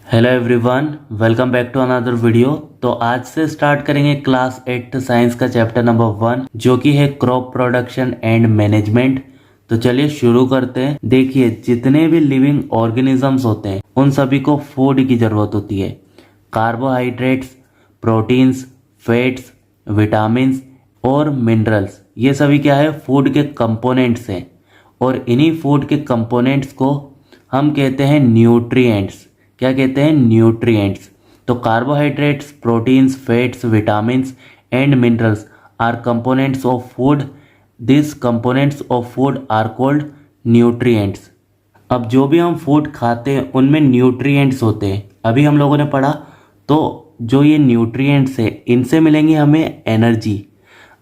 Hello everyone, welcome back to another video. तो आज से स्टार्ट करेंगे क्लास 8 साइंस का चैप्टर नंबर 1 जो कि है क्रॉप प्रोडक्शन एंड मैनेजमेंट। तो चलिए शुरू करते हैं। देखिए, जितने भी लिविंग ऑर्गेनिजम्स होते हैं उन सभी को फूड की जरूरत होती है। कार्बोहाइड्रेट्स, प्रोटीन्स, फैट्स, विटामिन्स और मिनरल्स, ये सभी क्या है, फूड के कंपोनेंट्स हैं। और इन्हीं फूड के कंपोनेंट्स को हम कहते हैं न्यूट्रिएंट्स। क्या कहते हैं? न्यूट्रिएंट्स। तो carbohydrates, proteins, fats, vitamins and minerals are components of food. This components of food are called nutrients. अब जो भी हम फूड खाते हैं उनमें न्यूट्रिएंट्स होते हैं, अभी हम लोगों ने पढ़ा। तो जो ये न्यूट्रिएंट्स है इनसे मिलेंगी हमें एनर्जी,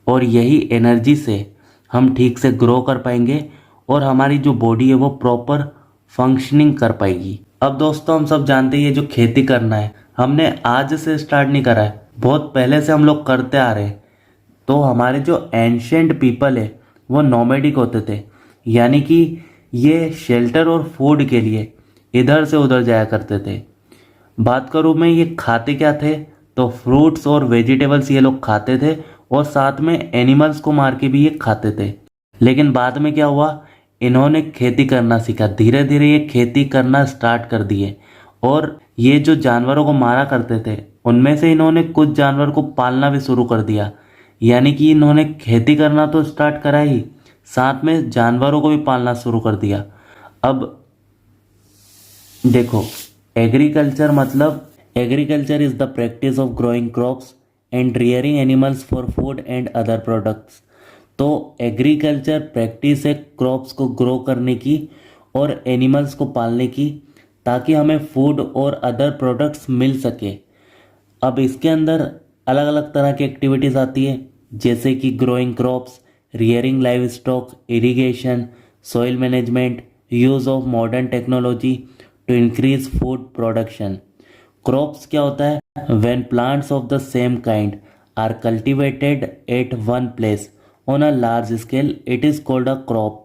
और यही एनर्जी से हम ठीक से ग्रो कर पाएंगे और हमारी जो बॉडी है वो प्रॉपर फंक्शनिंग कर पाएगी। अब दोस्तों, हम सब जानते हैं ये जो खेती करना है हमने आज से स्टार्ट नहीं करा है, बहुत पहले से हम लोग करते आ रहे हैं। तो हमारे जो एंशियंट पीपल है वो नोमैडिक होते थे, यानी कि ये शेल्टर और फूड के लिए इधर से उधर जाया करते थे। बात करूँ मैं, ये खाते क्या थे? तो फ्रूट्स और वेजिटेबल्स ये लोग खाते थे, और साथ में एनिमल्स को मार के भी ये खाते थे। लेकिन बाद में क्या हुआ, इन्होंने खेती करना सीखा, धीरे धीरे ये खेती करना स्टार्ट कर दिए। और ये जो जानवरों को मारा करते थे उनमें से इन्होंने कुछ जानवर को पालना भी शुरू कर दिया। यानी कि इन्होंने खेती करना तो स्टार्ट करा ही, साथ में जानवरों को भी पालना शुरू कर दिया। अब देखो, एग्रीकल्चर मतलब agriculture is the practice of growing crops and rearing animals for food and other products. तो एग्रीकल्चर प्रैक्टिस है क्रॉप्स को ग्रो करने की और एनिमल्स को पालने की, ताकि हमें फूड और अदर प्रोडक्ट्स मिल सके। अब इसके अंदर अलग अलग तरह की एक्टिविटीज़ आती है, जैसे कि growing crops, rearing livestock, irrigation, soil management, use of modern technology to increase food production. Crops क्या होता है? When plants of the same kind are cultivated at one place on a large scale, it is called a crop.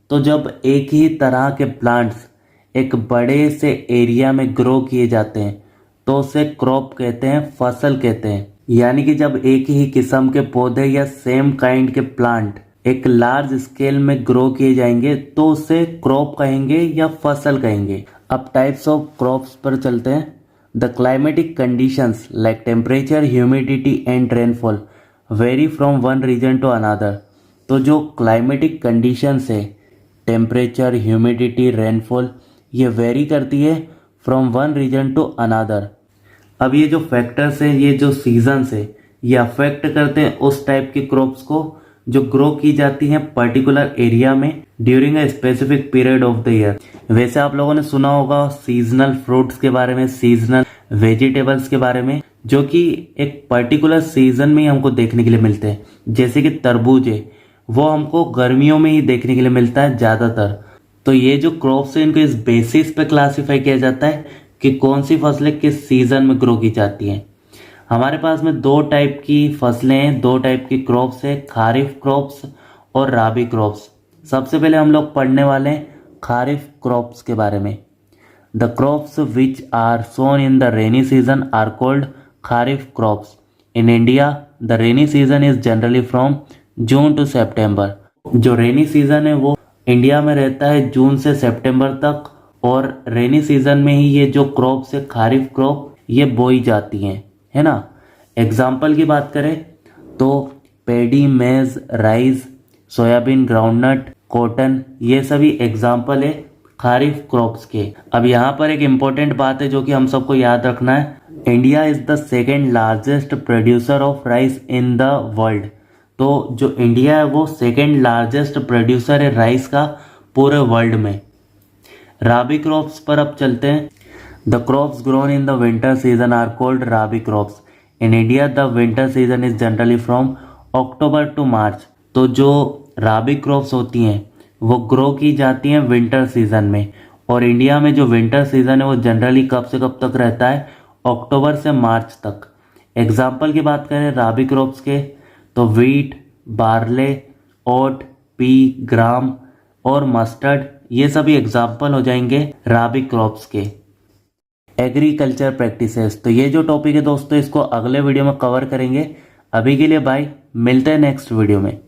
तो जब एक ही तरह के plants एक बड़े से एरिया में ग्रो किए जाते हैं तो उसे क्रॉप कहते हैं, फसल कहते हैं। यानी कि जब एक ही किस्म के पौधे या सेम काइंड के प्लांट एक लार्ज स्केल में ग्रो किए जाएंगे तो उसे क्रॉप कहेंगे या फसल कहेंगे। अब टाइप्स ऑफ क्रॉप्स पर चलते हैं। The climatic conditions like temperature, humidity and rainfall vary from one region to another. तो जो क्लाइमेटिक कंडीशंस है, टेम्परेचर, ह्यूमिडिटी, रेनफॉल, ये वेरी करती है from one region to another. अब ये जो फैक्टर्स हैं, ये जो सीजन्स है, ये अफेक्ट करते हैं उस टाइप की क्रॉप्स को जो ग्रो की जाती हैं पर्टिकुलर एरिया में during a specific period of the year. वैसे आप लोगों ने सुना होगा सीजनल फ्रूट्स के बारे में, सीजनल वेजिटेबल्स के बारे में, जो कि एक पर्टिकुलर सीजन में ही हमको देखने के लिए मिलते हैं। जैसे कि तरबूज है, वो हमको गर्मियों में ही देखने के लिए मिलता है ज़्यादातर। तो ये जो क्रॉप्स है इनको इस बेसिस पे क्लासिफाई किया जाता है कि कौन सी फसलें किस सीजन में ग्रो की जाती हैं। हमारे पास में दो टाइप की फसलें हैं, दो टाइप की क्रॉप्स है, खारिफ क्रॉप्स और राबी क्रॉप्स। सबसे पहले हम लोग पढ़ने वाले हैं खारिफ क्रॉप्स के बारे में। The crops which are sown in the rainy season are called kharif crops. In India the rainy season is generally from June to September. जो रेनी सीजन है वो इंडिया में रहता है जून से सितंबर तक, और रेनी सीजन में ही ये जो क्रॉप्स है, खारिफ क्रॉप, ये बोई जाती हैं, है ना। एग्जाम्पल की बात करें तो पेडी, मेज, राइस, सोयाबीन, ग्राउंडनट, कॉटन, ये सभी एग्जाम्पल है खारिफ क्रॉप्स के। अब यहाँ पर एक इम्पोर्टेंट बात है जो कि हम सबको याद रखना है। India is the second largest producer of rice in the world. तो जो इंडिया है वो सेकेंड लार्जेस्ट प्रोड्यूसर है राइस का पूरे वर्ल्ड में। राबी क्रॉप्स पर अब चलते हैं। The crops grown in the winter season are called rabi crops. In India the winter season is generally from October to March. तो जो राबी क्रॉप्स होती हैं वो ग्रो की जाती हैं विंटर सीजन में, और इंडिया में जो विंटर सीजन है वो जनरली कब से कब तक रहता है? अक्टूबर से मार्च तक। एग्जाम्पल की बात करें राबी क्रॉप्स के तो वीट, बार्ले, ओट, पी, ग्राम और मस्टर्ड, ये सभी एग्जाम्पल हो जाएंगे राबी क्रॉप्स के। Agriculture practices. तो ये जो टॉपिक है दोस्तों, इसको अगले वीडियो में कवर करेंगे। अभी के लिए बाय, मिलते हैं नेक्स्ट वीडियो में।